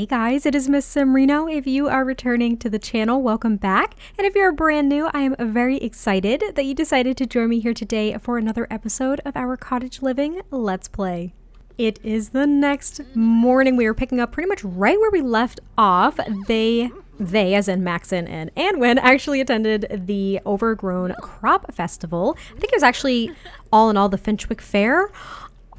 Hey guys, it is MissSimReno. If you are returning to the channel, welcome back. And if you're brand new, I am very excited that you decided to join me here today for another episode of our Cottage Living Let's Play. It is the next morning. We are picking up pretty much right where we left off. They as in Macsen and Anwyn, actually attended the Overgrown Crop Festival. I think it was actually all in all the Finchwick Fair.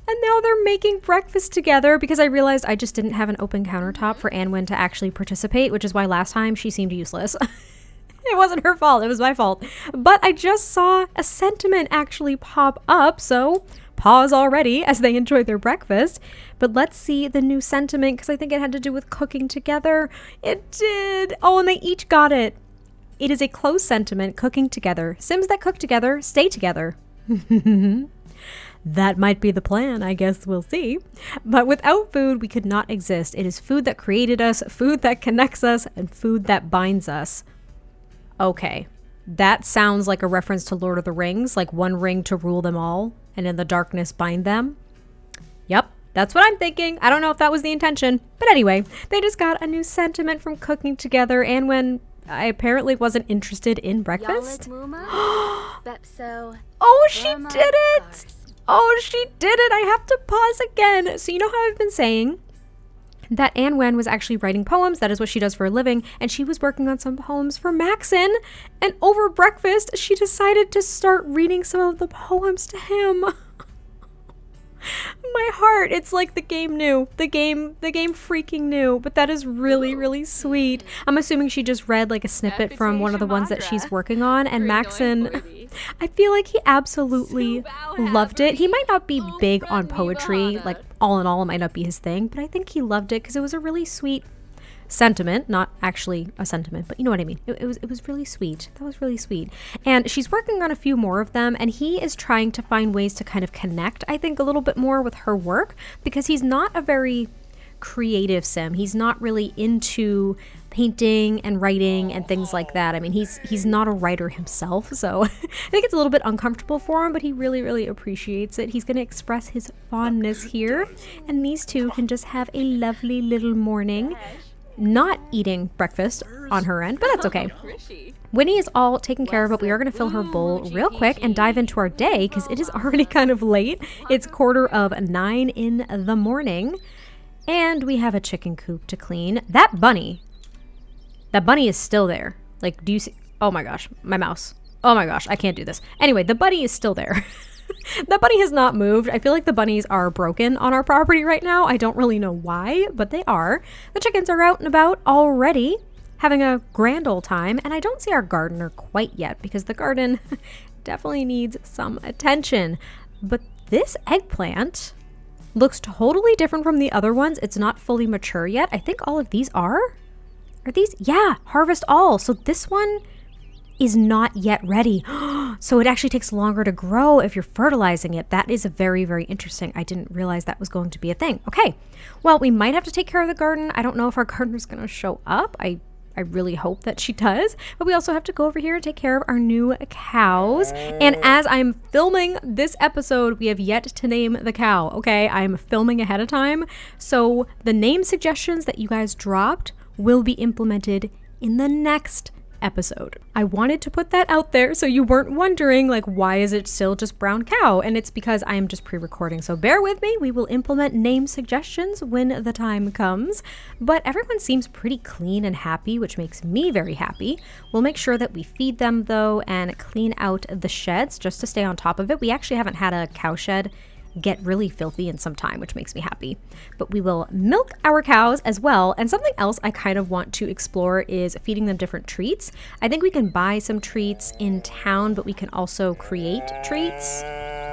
And now they're making breakfast together because I realized I just didn't have an open countertop for Anwyn to actually participate, which is why last time she seemed useless. It wasn't her fault, it was my fault. But I just saw a sentiment actually pop up, so pause already as they enjoy their breakfast. But let's see the new sentiment because I think it had to do with cooking together. It did. Oh, and they each got it. It is a close sentiment, cooking together. Sims that cook together stay together. That might be the plan, I guess we'll see. But without food, we could not exist. It is food that created us, food that connects us, and food that binds us. Okay, that sounds like a reference to Lord of the Rings, like one ring to rule them all, and in the darkness bind them. Yep, that's what I'm thinking. I don't know if that was the intention. But anyway, they just got a new sentiment from cooking together, and when I apparently wasn't interested in breakfast. Oh, she did it! Oh, she did it! I have to pause again. So you know how I've been saying that Anwyn was actually writing poems. That is what she does for a living. And she was working on some poems for Macsen. And over breakfast, she decided to start reading some of the poems to him. My heart, it's like the game knew. The game freaking knew. But that is really, really sweet. I'm assuming she just read like a snippet from one of the ones that she's working on. And Macsen, I feel like he absolutely loved it. He might not be big on poetry. Like all in all, it might not be his thing. But I think he loved it because it was a really sweet sentiment, not actually a sentiment, but you know what I mean. It was really sweet. That was really sweet. And she's working on a few more of them, and he is trying to find ways to kind of connect, I think, a little bit more with her work because he's not a very creative sim. He's not really into painting and writing and things like that. I mean, he's not a writer himself, so I think it's a little bit uncomfortable for him, but he really, really appreciates it. He's going to express his fondness here, and these two can just have a lovely little morning. Not eating breakfast on her end, but that's okay. Winnie is all taken care of, but we are going to fill her bowl real quick and dive into our day because it is already kind of late. It's 9:15 in the morning, and we have a chicken coop to clean. That bunny is still there. Like, do you see? Oh my gosh, my mouse. Oh my gosh, I can't do this. Anyway, the bunny is still there. The bunny has not moved. I feel like the bunnies are broken on our property right now. I don't really know why, but they are. The chickens are out and about already, having a grand old time. And I don't see our gardener quite yet because the garden definitely needs some attention. But this eggplant looks totally different from the other ones. It's not fully mature yet. I think all of these are these? Yeah, harvest all. So this one is not yet ready. So it actually takes longer to grow if you're fertilizing it. That is very, very interesting. I didn't realize that was going to be a thing. Okay, well, we might have to take care of the garden. I don't know if our gardener's gonna show up. I really hope that she does. But we also have to go over here and take care of our new cows. And as I'm filming this episode, we have yet to name the cow, okay? I'm filming ahead of time. So the name suggestions that you guys dropped will be implemented in the next episode. I wanted to put that out there so you weren't wondering like why is it still just brown cow, and it's because I am just pre-recording, so bear with me. We will implement name suggestions when the time comes, but everyone seems pretty clean and happy, which makes me very happy. We'll make sure that we feed them though and clean out the sheds just to stay on top of it. We actually haven't had a cow shed get really filthy in some time, which makes me happy. But we will milk our cows as well. And something else I kind of want to explore is feeding them different treats. I think we can buy some treats in town, but we can also create treats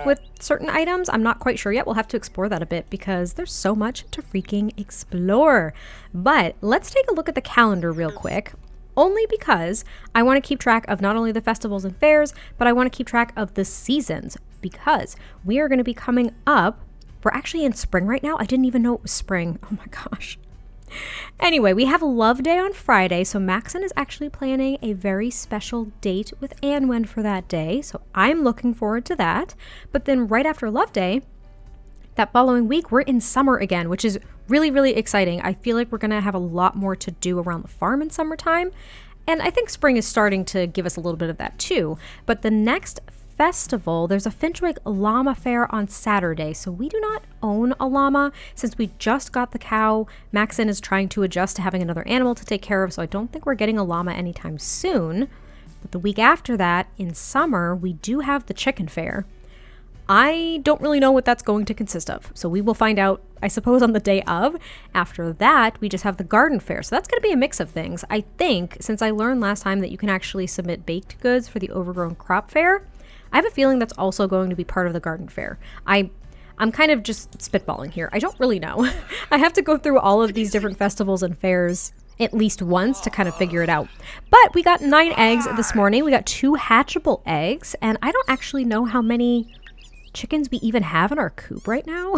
with certain items. I'm not quite sure yet. We'll have to explore that a bit because there's so much to freaking explore. But let's take a look at the calendar real quick. Only because I want to keep track of not only the festivals and fairs, but I want to keep track of the seasons because we are going to be coming up. We're actually in spring right now. I didn't even know it was spring. Oh my gosh. Anyway, we have Love Day on Friday, so Macsen is actually planning a very special date with Anwyn for that day, so I'm looking forward to that. But then right after Love Day, That following week, we're in summer again, which is really, really exciting. I feel like we're going to have a lot more to do around the farm in summertime. And I think spring is starting to give us a little bit of that too. But the next festival, there's a Finchwick Llama Fair on Saturday. So we do not own a llama since we just got the cow. Macsen is trying to adjust to having another animal to take care of. So I don't think we're getting a llama anytime soon. But the week after that, in summer, we do have the chicken fair. I don't really know what that's going to consist of. So we will find out, I suppose, on the day of. After that, we just have the garden fair. So that's going to be a mix of things. I think, since I learned last time that you can actually submit baked goods for the overgrown crop fair, I have a feeling that's also going to be part of the garden fair. I'm kind of just spitballing here. I don't really know. I have to go through all of these different festivals and fairs at least once to kind of figure it out. But we got 9 eggs this morning. We got 2 hatchable eggs, and I don't actually know how many chickens we even have in our coop right now.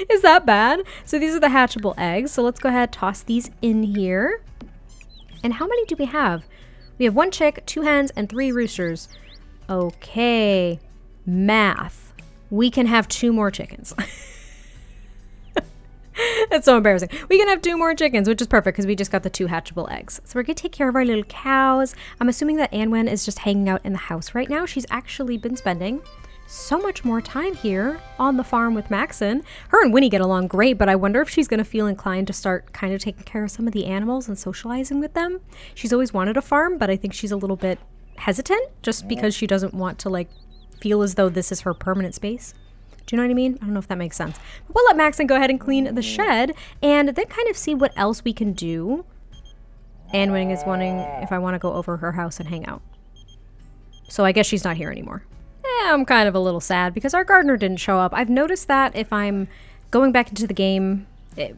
Is that bad? So these are the hatchable eggs. So let's go ahead, toss these in here. And how many do we have? We have 1 chick, 2 hens, and 3 roosters. Okay, math. We can have 2 more chickens. That's so embarrassing. We can have 2 more chickens, which is perfect because we just got the 2 hatchable eggs. So we're going to take care of our little cows. I'm assuming that Anwyn is just hanging out in the house right now. She's actually been spending so much more time here on the farm with Macsen. Her and Winnie get along great, but I wonder if she's going to feel inclined to start kind of taking care of some of the animals and socializing with them. She's always wanted a farm, but I think she's a little bit hesitant just because she doesn't want to like feel as though this is her permanent space. Do you know what I mean? I don't know if that makes sense. But we'll let Macsen go ahead and clean the shed and then kind of see what else we can do. Anwyn is wanting if I want to go over her house and hang out. So I guess she's not here anymore. I'm kind of a little sad because our gardener didn't show up. I've noticed that if I'm going back into the game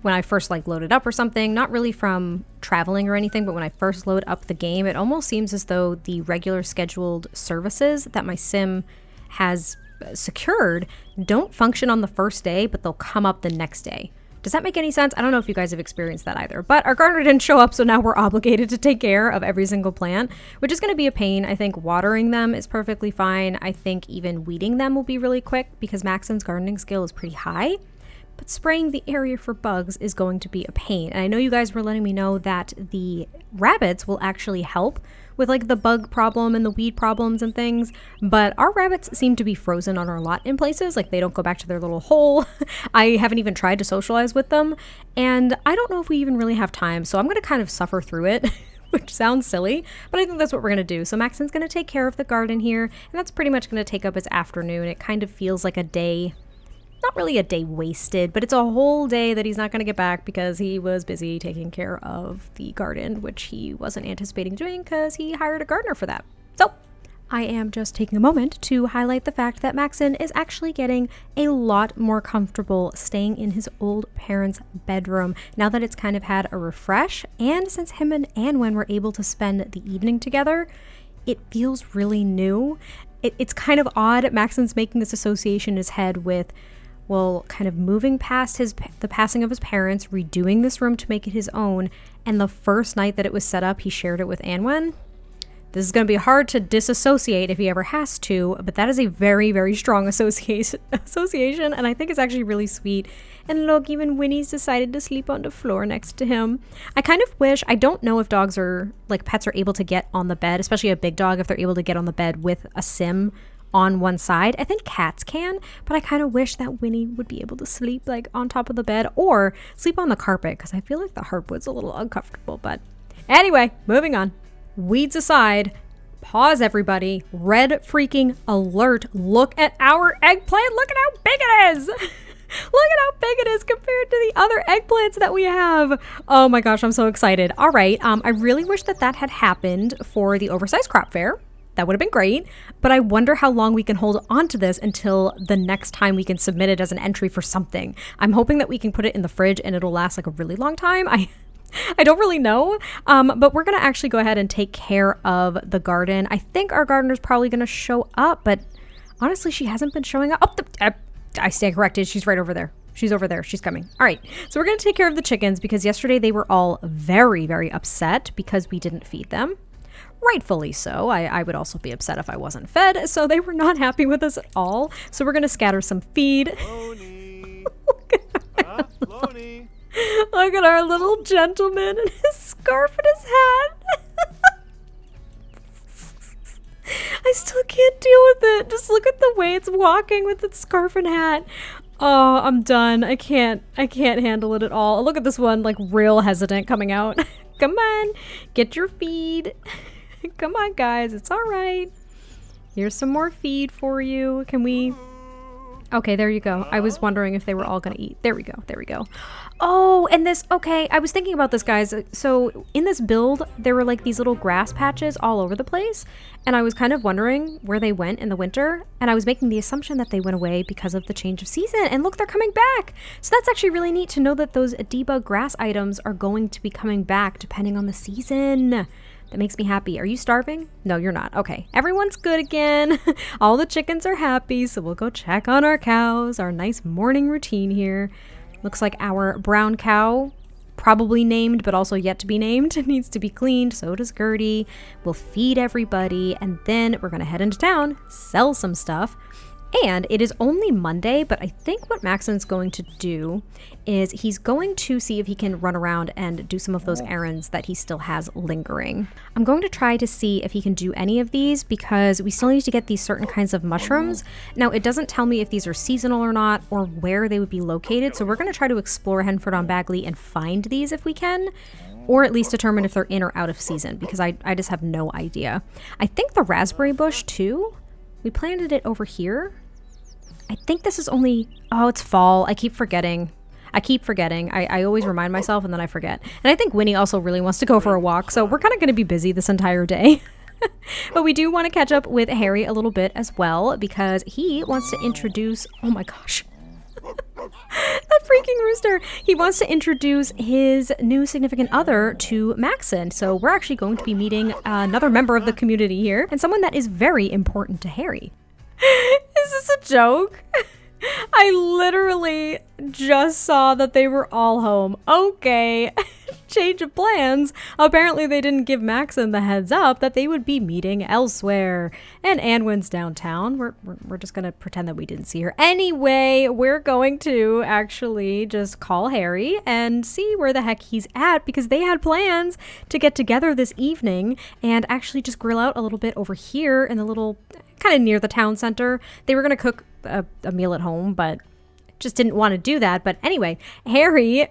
when I first like load it up or something, not really from traveling or anything, but when I first load up the game, it almost seems as though the regular scheduled services that my sim has secured don't function on the first day, but they'll come up the next day. Does that make any sense? I don't know if you guys have experienced that either, but our gardener didn't show up, so now we're obligated to take care of every single plant, which is going to be a pain. I think watering them is perfectly fine. I think even weeding them will be really quick because Macsen's gardening skill is pretty high, but spraying the area for bugs is going to be a pain. And I know you guys were letting me know that the rabbits will actually help with like the bug problem and the weed problems and things, but our rabbits seem to be frozen on our lot in places. Like they don't go back to their little hole. I haven't even tried to socialize with them, and I don't know if we even really have time, so I'm going to kind of suffer through it. Which sounds silly, but I think that's what we're going to do. So Macsen's going to take care of the garden here, and that's pretty much going to take up his afternoon. It kind of feels like a day, not really a day wasted, but it's a whole day that he's not going to get back because he was busy taking care of the garden, which he wasn't anticipating doing because he hired a gardener for that. So I am just taking a moment to highlight the fact that Macsen is actually getting a lot more comfortable staying in his old parents' bedroom now that it's kind of had a refresh. And since him and Anwyn were able to spend the evening together, it feels really new. It's kind of odd. Macsen's making this association in his head with, well, kind of moving past the passing of his parents, redoing this room to make it his own, and the first night that it was set up, he shared it with Anwyn. This is going to be hard to disassociate if he ever has to, but that is a very, very strong association, and I think it's actually really sweet. And look, even Winnie's decided to sleep on the floor next to him. I kind of wish, I don't know if dogs are, like pets are able to get on the bed, especially a big dog, if they're able to get on the bed with a sim on one side. I think cats can, but I kind of wish that Winnie would be able to sleep like on top of the bed or sleep on the carpet because I feel like the hardwood's a little uncomfortable. But anyway, moving on. Weeds aside, pause everybody. Red freaking alert. Look at our eggplant. Look at how big it is. Look at how big it is compared to the other eggplants that we have. Oh my gosh, I'm so excited. All right, I really wish that had happened for the oversized crop fair. That would have been great, but I wonder how long we can hold on to this until the next time we can submit it as an entry for something. I'm hoping that we can put it in the fridge and it'll last like a really long time. I don't really know, but we're going to actually go ahead and take care of the garden. I think our gardener's probably going to show up, but honestly, she hasn't been showing up. Oh, I stand corrected. She's right over there. She's over there. She's coming. All right. So we're going to take care of the chickens because yesterday they were all very, very upset because we didn't feed them. Rightfully so. I would also be upset if I wasn't fed, so they were not happy with us at all. So we're going to scatter some feed. Look at our little gentleman and his scarf and his hat. I still can't deal with it. Just look at the way it's walking with its scarf and hat. Oh, I'm done. I can't handle it at all. Look at this one, like real hesitant coming out. Come on, get your feed. Come on, guys, it's all right. Here's some more feed for you. Can we? Okay, there you go. I was wondering if they were all gonna eat. There we go, there we go. Oh, and this, okay, I was thinking about this, guys. So in this build, there were like these little grass patches all over the place, and I was kind of wondering where they went in the winter, and I was making the assumption that they went away because of the change of season, and look, they're coming back! So that's actually really neat to know that those debug grass items are going to be coming back depending on the season. That makes me happy. Are you starving? No, you're not. Okay, everyone's good again. All the chickens are happy, so we'll go check on our cows, our nice morning routine here. Looks like our brown cow, probably named but also yet to be named, needs to be cleaned. So does Gertie. We'll feed everybody, and then we're gonna head into town, sell some stuff. And it is only Monday, but I think what Macsen's going to do is he's going to see if he can run around and do some of those errands that he still has lingering. I'm going to try to see if he can do any of these because we still need to get these certain kinds of mushrooms. Now, it doesn't tell me if these are seasonal or not or where they would be located, so we're going to try to explore Henford-on-Bagley and find these if we can, or at least determine if they're in or out of season because I just have no idea. I think the raspberry bush, too, we planted it over here. I think this is only, oh, it's fall. I keep forgetting. I always remind myself and then I forget. And I think Winnie also really wants to go for a walk, so we're kind of going to be busy this entire day. But we do want to catch up with Harry a little bit as well because he wants to introduce, oh my gosh. That freaking rooster. He wants to introduce his new significant other to Macsen. So we're actually going to be meeting another member of the community here and someone that is very important to Harry. Is this a joke? I literally just saw that they were all home. Okay, change of plans. Apparently they didn't give Macsen the heads up that they would be meeting elsewhere. And Anwyn's downtown. We're just gonna pretend that we didn't see her. Anyway, we're going to actually just call Harry and see where the heck he's at because they had plans to get together this evening and actually just grill out a little bit over here in the little, kind of near the town center. They were gonna cook a meal at home, but just didn't want to do that. But anyway, Harry,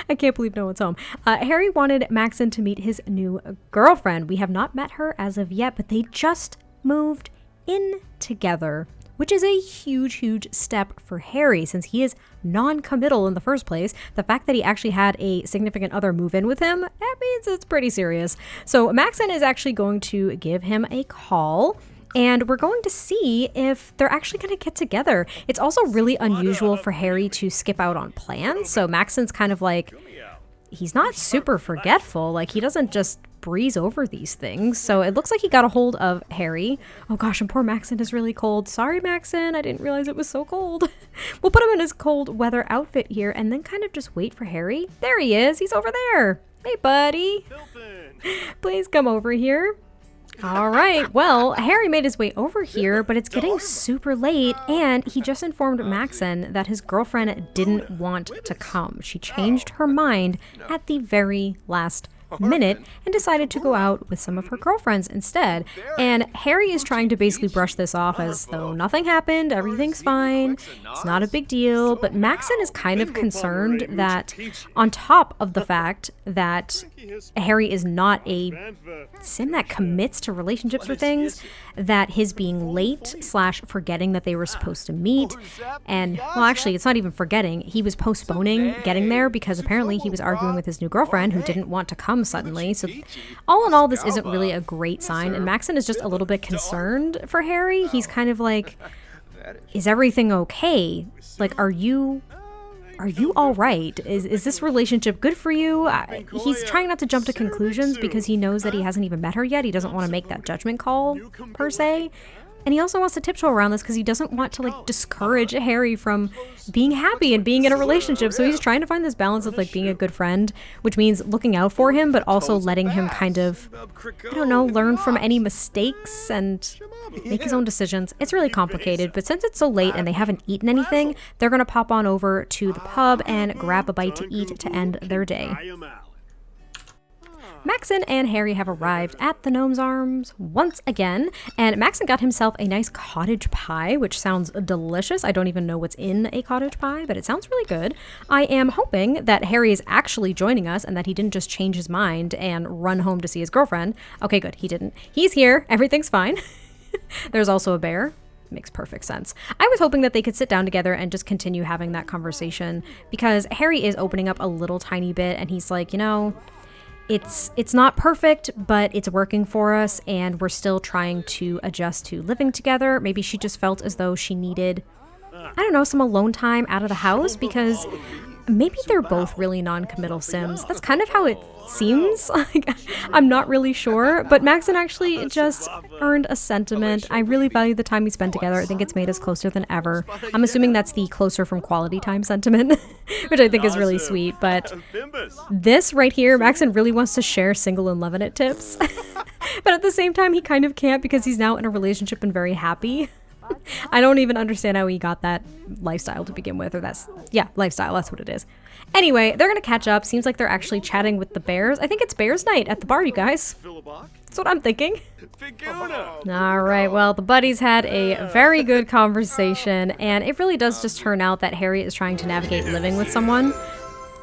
I can't believe no one's home. Harry wanted Macsen to meet his new girlfriend. We have not met her as of yet, but they just moved in together, which is a huge, huge step for Harry since he is non-committal in the first place. The fact that he actually had a significant other move in with him, that means it's pretty serious. So Macsen is actually going to give him a call and we're going to see if they're actually going to get together. It's also really unusual for Harry to skip out on plans. So Macsen's kind of like, he's not super forgetful. Like, he doesn't just breeze over these things. So it looks like he got a hold of Harry. Oh gosh, and poor Macsen is really cold. Sorry, Macsen. I didn't realize it was so cold. We'll put him in his cold weather outfit here and then kind of just wait for Harry. There he is. He's over there. Hey, buddy. Please come over here. All right, well, Harry made his way over here, but it's getting super late, and he just informed Macsen that his girlfriend didn't want to come. She changed her mind at the very last minute and decided to go out with some of her girlfriends instead. And Harry is trying to basically brush this off as though nothing happened, everything's fine, it's not a big deal. But Macsen is kind of concerned that on top of the fact that Harry is not a sim that commits to relationships or things, that his being late / forgetting that they were supposed to meet, and well, actually it's not even forgetting, he was postponing getting there because apparently he was arguing with his new girlfriend who didn't want to come suddenly. So all in all, this isn't really a great sign, and Macsen is just a little bit concerned for Harry. He's kind of like, is everything okay? Like, are you all right? Is this relationship good for you? He's trying not to jump to conclusions because he knows that he hasn't even met her yet. He doesn't want to make that judgment call per se. And he also wants to tiptoe around this because he doesn't want to like discourage Harry from being happy and being in a relationship. So he's trying to find this balance of like being a good friend, which means looking out for him, but also letting him kind of, I don't know, learn from any mistakes and make his own decisions. It's really complicated, but since it's so late and they haven't eaten anything, they're going to pop on over to the pub and grab a bite to eat to end their day. Macsen and Harry have arrived at the Gnome's Arms once again, and Macsen got himself a nice cottage pie, which sounds delicious. I don't even know what's in a cottage pie, but it sounds really good. I am hoping that Harry is actually joining us and that he didn't just change his mind and run home to see his girlfriend. Okay, good, he didn't. He's here, everything's fine. There's also a bear. Makes perfect sense. I was hoping that they could sit down together and just continue having that conversation, because Harry is opening up a little tiny bit and he's like, you know, it's not perfect, but it's working for us and we're still trying to adjust to living together. Maybe she just felt as though she needed, I don't know, some alone time out of the house, because maybe they're both really non-committal Sims. That's kind of how it seems. Like, I'm not really sure, but Macsen actually just earned a sentiment. I really value the time we spent together. I think it's made us closer than ever. I'm assuming that's the closer from quality time sentiment, which I think is really sweet. But this right here, Macsen really wants to share single and loving it tips. But at the same time, he kind of can't because he's now in a relationship and very happy. I don't even understand how he got that lifestyle to begin with, or lifestyle, that's what it is. Anyway, they're gonna catch up. Seems like they're actually chatting with the bears. I think it's bears night at the bar, you guys. That's what I'm thinking. All right, well, the buddies had a very good conversation, and it really does just turn out that Harry is trying to navigate living with someone.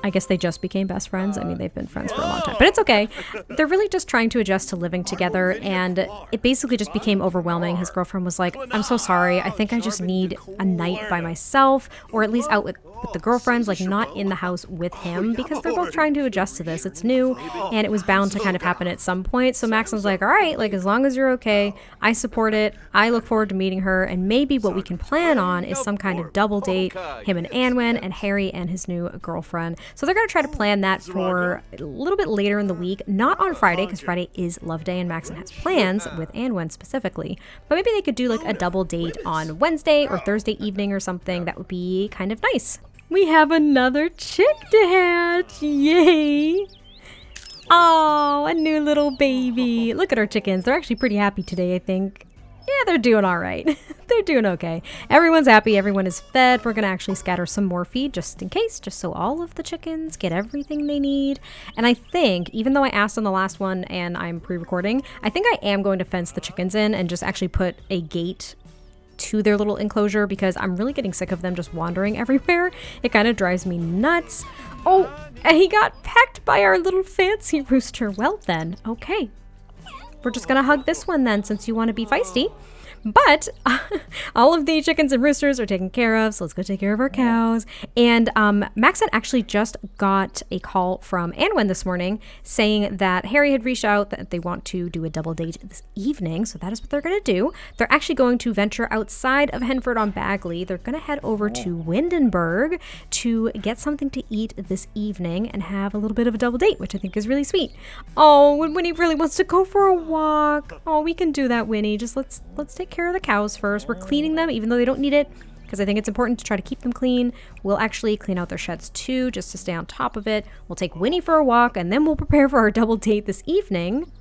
I guess they just became best friends. I mean, they've been friends for a long time, but it's okay. They're really just trying to adjust to living together, and it basically just became overwhelming. His girlfriend was like, I'm so sorry. I think I just need a night by myself, or at least out with the girlfriends, like not in the house with him, because they're both trying to adjust to this. It's new, and it was bound to kind of happen at some point. So Macsen's like, all right, like as long as you're okay, I support it. I look forward to meeting her, and maybe what we can plan on is some kind of double date, him and Anwyn, and Harry and his new girlfriend. So they're going to try to plan that for a little bit later in the week, not on Friday, because Friday is Love Day and Macsen has plans with Anwyn specifically. But maybe they could do like a double date on Wednesday or Thursday evening or something. That would be kind of nice. We have another chick to hatch. Yay! Oh, a new little baby. Look at our chickens. They're actually pretty happy today, I think. Yeah, they're doing all right. They're doing okay. Everyone's happy. Everyone is fed. We're going to actually scatter some more feed just in case, just so all of the chickens get everything they need. And I think, even though I asked on the last one and I'm pre-recording, I think I am going to fence the chickens in and just actually put a gate to their little enclosure, because I'm really getting sick of them just wandering everywhere. It kind of drives me nuts. Oh, and he got pecked by our little fancy rooster. Well then, okay. We're just gonna hug this one then, since you want to be feisty. But all of the chickens and roosters are taken care of, so let's go take care of our cows. And Macsen actually just got a call from Anwyn this morning saying that Harry had reached out that they want to do a double date this evening, so that is what they're going to do. They're actually going to venture outside of Henford-on-Bagley. They're going to head over to Windenburg to get something to eat this evening and have a little bit of a double date, which I think is really sweet. Oh, when Winnie really wants to go for a walk. Oh, we can do that, Winnie. Just let's take care of the cows first. We're cleaning them even though they don't need it, because I think it's important to try to keep them clean. We'll actually clean out their sheds too, just to stay on top of it. We'll take Winnie for a walk, and then we'll prepare for our double date this evening.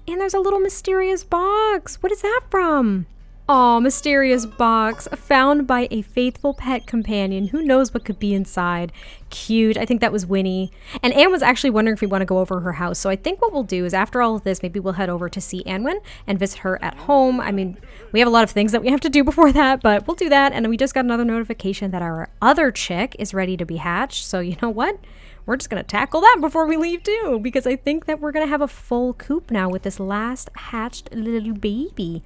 And there's a little mysterious box. What is that from? Oh, mysterious box found by a faithful pet companion. Who knows what could be inside? Cute. I think that was Winnie. And Anne was actually wondering if we want to go over her house. So I think what we'll do is, after all of this, maybe we'll head over to see Anwyn and visit her at home. I mean, we have a lot of things that we have to do before that, but we'll do that. And we just got another notification that our other chick is ready to be hatched. So you know what? We're just going to tackle that before we leave too, because I think that we're going to have a full coop now with this last hatched little baby.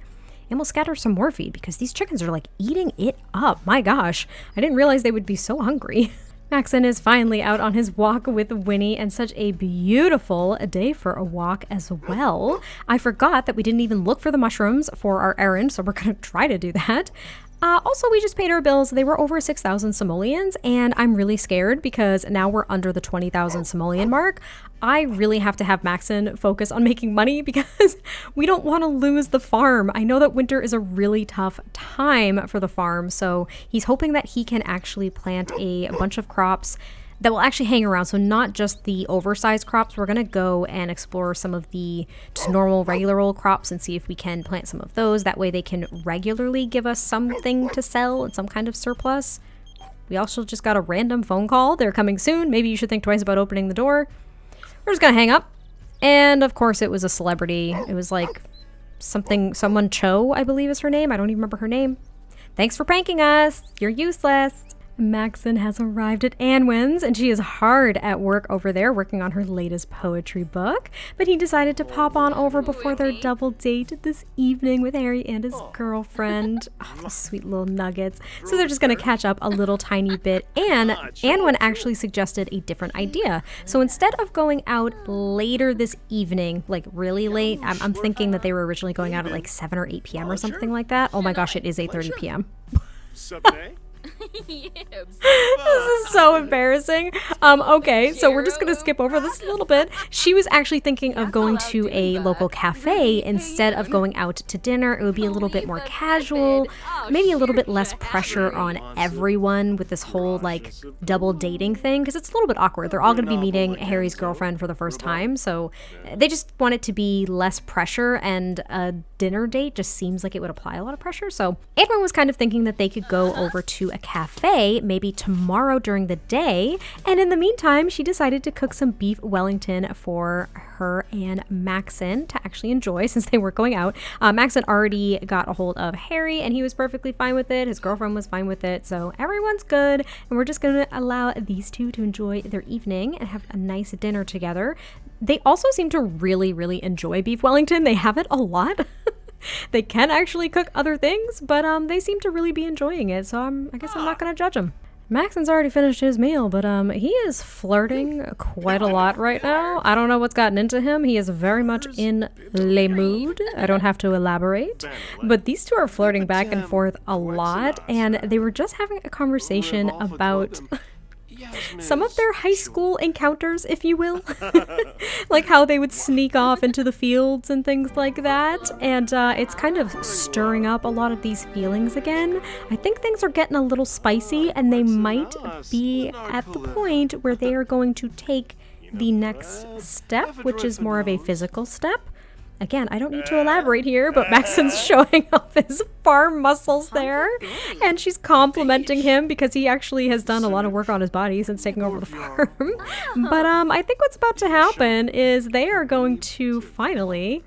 And we'll scatter some more feed, because these chickens are like eating it up. My gosh, I didn't realize they would be so hungry. Macsen is finally out on his walk with Winnie, and such a beautiful day for a walk as well. I forgot that we didn't even look for the mushrooms for our errand, so we're going to try to do that. Also, we just paid our bills. They were over 6,000 simoleons, and I'm really scared because now we're under the 20,000 simoleon mark. I really have to have Macsen focus on making money because we don't want to lose the farm. I know that winter is a really tough time for the farm, so he's hoping that he can actually plant a bunch of crops that will actually hang around. So not just the oversized crops. We're going to go and explore some of the just normal, regular old crops and see if we can plant some of those. That way they can regularly give us something to sell and some kind of surplus. We also just got a random phone call. They're coming soon. Maybe you should think twice about opening the door. We're just going to hang up. And of course it was a celebrity. It was like someone Cho, I believe is her name. I don't even remember her name. Thanks for pranking us. You're useless. Macsen has arrived at Anwyn's, and she is hard at work over there working on her latest poetry book, but he decided to pop on over before their double date this evening with Harry and his girlfriend. Oh, those sweet little nuggets. So they're just going to catch up a little tiny bit, and Anwyn actually suggested a different idea. So instead of going out later this evening, like really late, I'm thinking that they were originally going out at like 7 or 8 p.m. or something like that. Oh my gosh, it is 8:30 p.m. This is so embarrassing. Okay, so we're just gonna skip over this a little bit. She was actually thinking of going to a local cafe instead of going out to dinner. It would be a little bit more casual, maybe a little bit less pressure on everyone with this whole like double dating thing, because it's a little bit awkward. They're all gonna be meeting Harry's girlfriend for the first time, so they just want it to be less pressure, and a dinner date just seems like it would apply a lot of pressure. So Anwyn was kind of thinking that they could go over to a cafe maybe tomorrow during the day, and in the meantime she decided to cook some beef Wellington for her and Macsen to actually enjoy since they were going out. Macsen already got a hold of Harry and he was perfectly fine with it. His girlfriend was fine with it, so everyone's good, and we're just gonna allow these two to enjoy their evening and have a nice dinner together. They also seem to really enjoy beef Wellington. They have it a lot. They can actually cook other things, but they seem to really be enjoying it, so I guess I'm not gonna judge them. Macsen's already finished his meal, but he is flirting quite a lot right now. I don't know what's gotten into him. He is very much in le mood. I don't have to elaborate, but these two are flirting back and forth a lot, and they were just having a conversation about some of their high school encounters, if you will. Like how they would sneak off into the fields and things like that, and it's kind of stirring up a lot of these feelings again. I think things are getting a little spicy, and they might be at the point where they are going to take the next step, which is more of a physical step. Again, I don't need to elaborate here, but Macsen's showing off his farm muscles there, and she's complimenting him because he actually has done a lot of work on his body since taking over the farm. But I think what's about to happen is they are going to finally...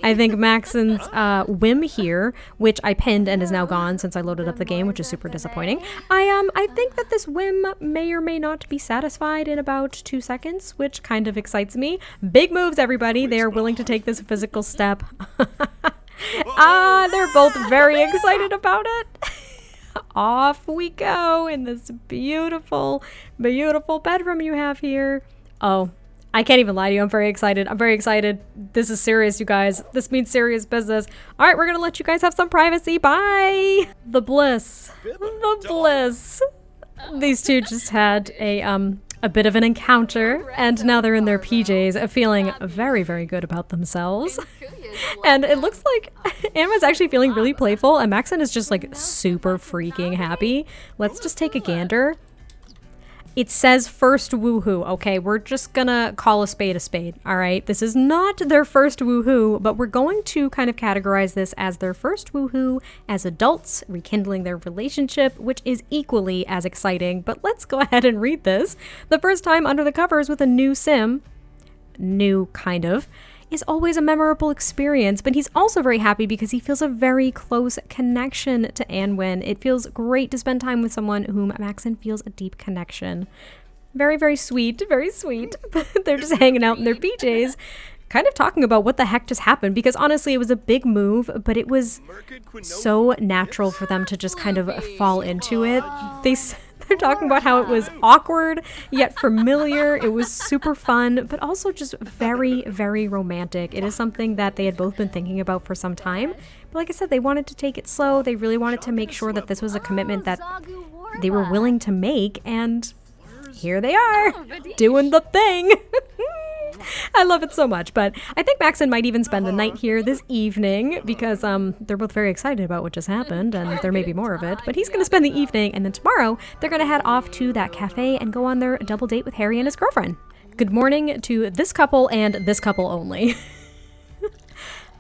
I think Macsen's whim here, which I pinned and is now gone since I loaded up the game, which is super disappointing. I think that this whim may or may not be satisfied in about 2 seconds, which kind of excites me. Big moves, everybody. They are willing to take this physical step. They're both very excited about it. Off we go in this beautiful bedroom you have here. Oh, I can't even lie to you. I'm very excited. This is serious, you guys. This means serious business. All right, we're going to let you guys have some privacy. Bye. The bliss. The bliss. These two just had a bit of an encounter, and now they're in their PJs, feeling very good about themselves. And it looks like Anwyn's actually feeling really playful, and Macsen is just like super freaking happy. Let's just take a gander. It says first woohoo. Okay, we're just gonna call a spade, all right? This is not their first woohoo, but we're going to kind of categorize this as their first woohoo as adults, rekindling their relationship, which is equally as exciting. But let's go ahead and read this. The first time under the covers with a new sim, new kind of, is always a memorable experience, but he's also very happy because he feels a very close connection to Anwyn. It feels great to spend time with someone whom Macsen feels a deep connection. Very sweet, very sweet. They're just hanging out in their PJs, kind of talking about what the heck just happened, because honestly it was a big move, but it was so natural for them to just kind of fall into it. They're talking about how it was awkward yet familiar. It was super fun, but also just very romantic. It is something that they had both been thinking about for some time. But like I said, they wanted to take it slow. They really wanted to make sure that this was a commitment that they were willing to make, and here they are doing the thing. I love it so much. But I think Macsen might even spend the night here this evening because they're both very excited about what just happened, and there may be more of it. But he's going to spend the evening, and then tomorrow they're going to head off to that cafe and go on their double date with Harry and his girlfriend. Good morning to this couple and this couple only.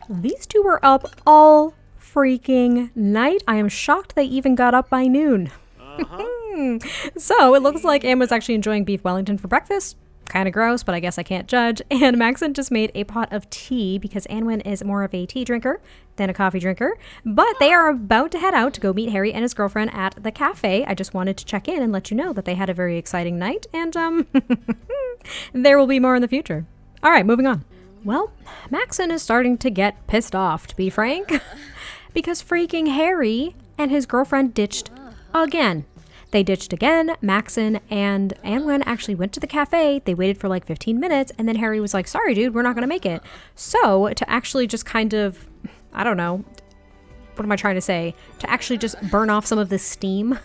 These two were up all freaking night. I am shocked they even got up by noon. So it looks like Anne was actually enjoying beef Wellington for breakfast. Kind of gross, but I guess I can't judge. And Macsen just made a pot of tea because Anwyn is more of a tea drinker than a coffee drinker. But they are about to head out to go meet Harry and his girlfriend at the cafe. I just wanted to check in and let you know that they had a very exciting night, and there will be more in the future. All right, moving on. Well, Macsen is starting to get pissed off, to be frank, because freaking Harry and his girlfriend ditched again. They ditched again. Macsen and Anwyn actually went to the cafe. They waited for like 15 minutes, and then Harry was like, sorry, dude, we're not going to make it. So to actually just kind of, I don't know, what am I trying to say? To actually just burn off some of the steam,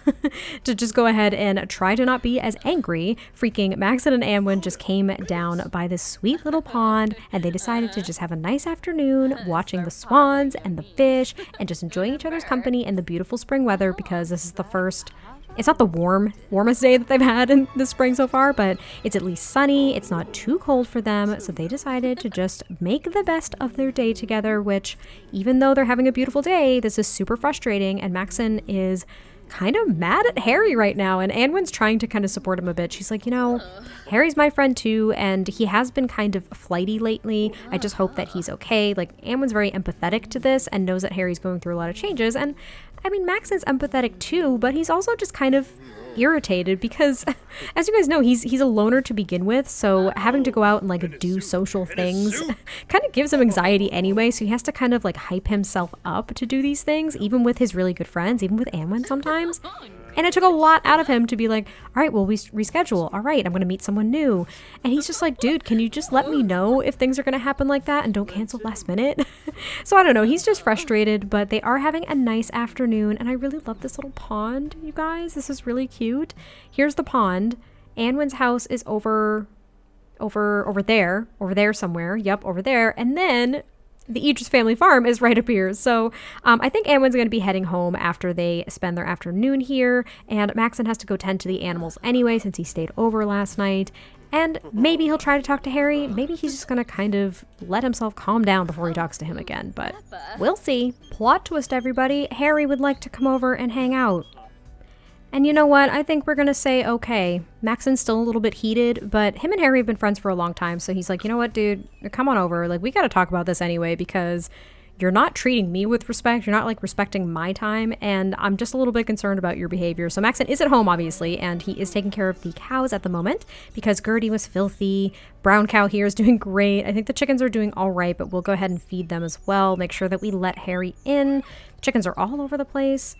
to just go ahead and try to not be as angry, freaking Macsen and Anwyn just came down by this sweet little pond, and they decided to just have a nice afternoon watching the swans and the fish and just enjoying each other's company and the beautiful spring weather, because this is the first... It's not the warmest day that they've had in the spring so far, but it's at least sunny. It's not too cold for them, so they decided to just make the best of their day together, which, even though they're having a beautiful day, this is super frustrating, and Macsen is kind of mad at Harry right now, and Anwyn's trying to kind of support him a bit. She's like, you know, Harry's my friend too, and he has been kind of flighty lately. I just hope that he's okay. Like, Anwyn's very empathetic to this and knows that Harry's going through a lot of changes, and I mean, Macsen's empathetic too, but he's also just kind of irritated because, as you guys know, he's a loner to begin with, so having to go out and like do social things kind of gives him anxiety anyway, so he has to kind of like hype himself up to do these things, even with his really good friends, even with Anwyn sometimes. And it took a lot out of him to be like, all right, well, we reschedule. All right, I'm going to meet someone new. And he's just like, dude, can you just let me know if things are going to happen like that and don't cancel last minute? So I don't know. He's just frustrated, but they are having a nice afternoon. And I really love this little pond, you guys. This is really cute. Here's the pond. Anwyn's house is over there somewhere. Yep, over there. And then the Edris family farm is right up here. So I think Anwyn's going to be heading home after they spend their afternoon here, and Macsen has to go tend to the animals anyway since he stayed over last night. And maybe he'll try to talk to Harry. Maybe he's just going to kind of let himself calm down before he talks to him again, but we'll see. Plot twist, everybody. Harry would like to come over and hang out. And you know what? I think we're going to say, okay, Macsen's still a little bit heated, but him and Harry have been friends for a long time. So he's like, you know what, dude, come on over. Like, we got to talk about this anyway, because you're not treating me with respect. You're not like respecting my time. And I'm just a little bit concerned about your behavior. So Macsen is at home, obviously, and he is taking care of the cows at the moment because Gertie was filthy. Brown cow here is doing great. I think the chickens are doing all right, but we'll go ahead and feed them as well. Make sure that we let Harry in. Chickens are all over the place.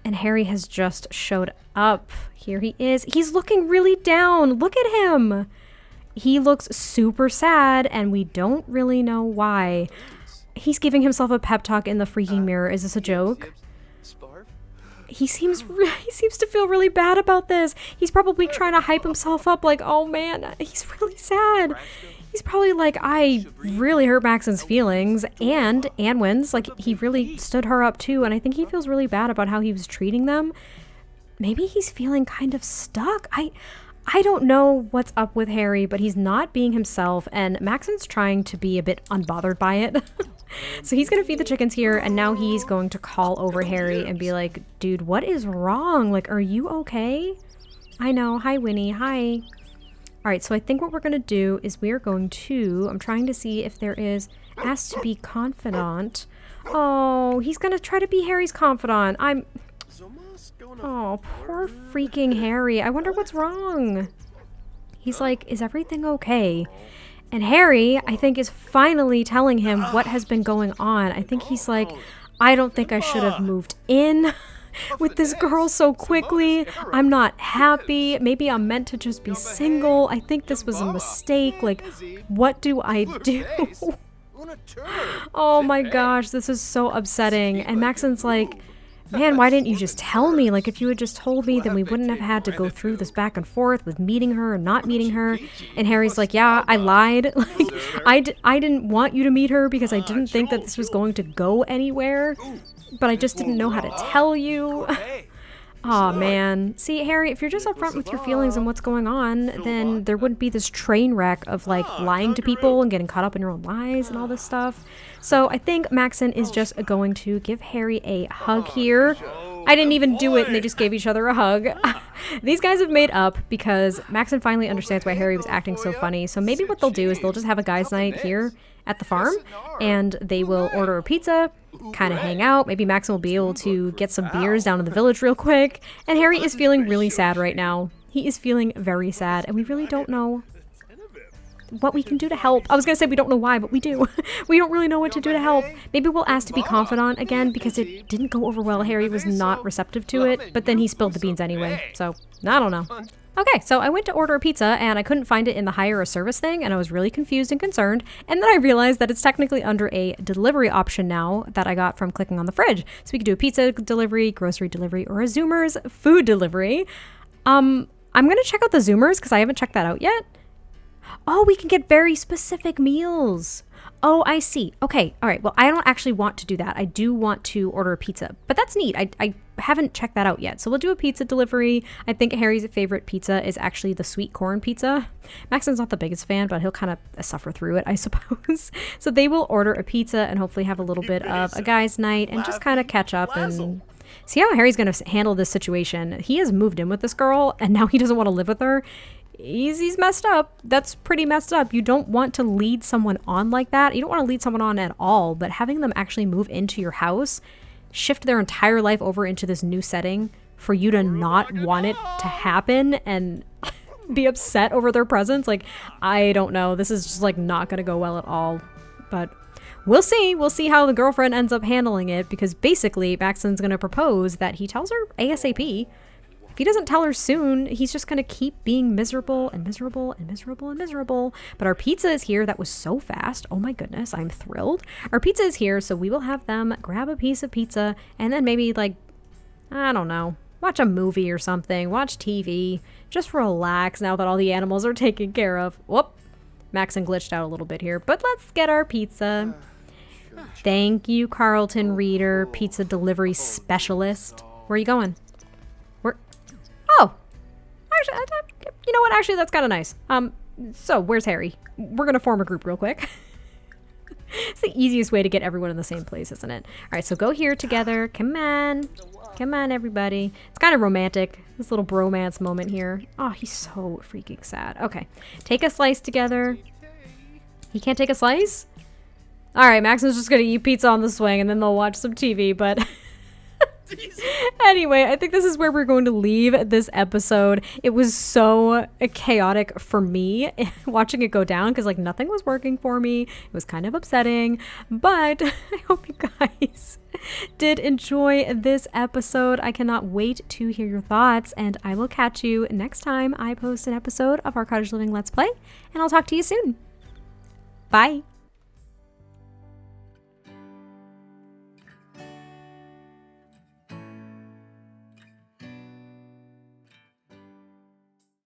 And Harry has just showed up. Here he is. He's looking really down. Look at him. He looks super sad, and we don't really know why. He's giving himself a pep talk in the freaking mirror. Is this a joke? He seems to feel really bad about this. He's probably trying to hype himself up like, oh man, he's really sad. He's probably like, I really hurt Macsen's feelings, and Anwyn's, like, he really stood her up too, and I think he feels really bad about how he was treating them. Maybe he's feeling kind of stuck. I don't know what's up with Harry, but he's not being himself, and Macsen's trying to be a bit unbothered by it. So he's going to feed the chickens here, and now he's going to call over Harry and be like, dude, what is wrong? Like, are you okay? I know. Hi, Winnie. Hi. All right, so I think what we're going to do is we're going to, I'm trying to see if there is, asked to be confidant. Oh, he's going to try to be Harry's confidant. Oh, poor freaking Harry. I wonder what's wrong. He's like, is everything okay? And Harry, I think, is finally telling him what has been going on. I think he's like, I don't think I should have moved in with this girl so quickly. I'm not happy. Maybe I'm meant to just be single. I think this was a mistake. Like, what do I do? Oh my gosh, this is so upsetting. And Macsen's like, Man, why didn't you just tell me? Like, if you had just told me, then we wouldn't have had to go through this back and forth with meeting her and not meeting her. And Harry's like, yeah, I lied. Like, I didn't want you to meet her because I didn't think that this was going to go anywhere. But I just didn't know how to tell you. Aw, man. See, Harry, if you're just upfront with your feelings and what's going on, then there wouldn't be this train wreck of, like, lying to people and getting caught up in your own lies and all this stuff. So I think Macsen is just going to give Harry a hug here. I didn't even do it, and they just gave each other a hug. These guys have made up because Macsen finally understands why Harry was acting so funny. So maybe what they'll do is they'll just have a guys' night here at the farm, and they will order a pizza, kind of hang out. Maybe Macsen will be able to get some beers down in the village real quick. And Harry is feeling really sad right now. He is feeling very sad, and we really don't know what we can do to help. I was gonna say we don't know why, but we do. We don't really know what to do to help. Maybe we'll ask to be confidant again because it didn't go over well. Harry was not receptive to it, but then he spilled the beans anyway. So, I don't know. Okay, so I went to order a pizza and I couldn't find it in the hire a service thing, and I was really confused and concerned. And then I realized that it's technically under a delivery option now that I got from clicking on the fridge. So we could do a pizza delivery, grocery delivery, or a Zoomers food delivery. I'm gonna check out the Zoomers because I haven't checked that out yet. Oh, we can get very specific meals. Oh, I see. Okay. All right. Well, I don't actually want to do that. I do want to order a pizza, but that's neat. I haven't checked that out yet. So we'll do a pizza delivery. I think Harry's favorite pizza is actually the sweet corn pizza. Maxon's not the biggest fan, but he'll kind of suffer through it, I suppose. So they will order a pizza and hopefully have a little bit of a guy's night and just kind of catch up and see how Harry's going to handle this situation. He has moved in with this girl and now he doesn't want to live with her. He's messed up. That's pretty messed up. You don't want to lead someone on like that. You don't want to lead someone on at all, but having them actually move into your house, shift their entire life over into this new setting for you to not want it to happen and be upset over their presence. Like, I don't know. This is just like not going to go well at all, but we'll see. We'll see how the girlfriend ends up handling it because basically Maxon's going to propose that he tells her ASAP. If he doesn't tell her soon, he's just going to keep being miserable and miserable and miserable and miserable. But our pizza is here. That was so fast. Oh my goodness, I'm thrilled. Our pizza is here, so we will have them grab a piece of pizza and then maybe, like, I don't know, watch a movie or something, watch TV, just relax now that all the animals are taken care of. Whoop, Macsen glitched out a little bit here, but let's get our pizza. Thank you, Carlton Reader, pizza delivery specialist. Where are you going? Oh, actually, you know what? Actually, that's kind of nice. So where's Harry? We're going to form a group real quick. It's the easiest way to get everyone in the same place, isn't it? All right, so go here together. Come on. Come on, everybody. It's kind of romantic, this little bromance moment here. Oh, he's so freaking sad. Okay, take a slice together. He can't take a slice? All right, Maxon's just going to eat pizza on the swing, and then they'll watch some TV, but... Anyway, I think this is where we're going to leave this episode. It was so chaotic for me watching it go down because like nothing was working for me. It was kind of upsetting, but I hope you guys did enjoy this episode. I cannot wait to hear your thoughts, and I will catch you next time I post an episode of our Cottage Living Let's Play, and I'll talk to you soon. Bye.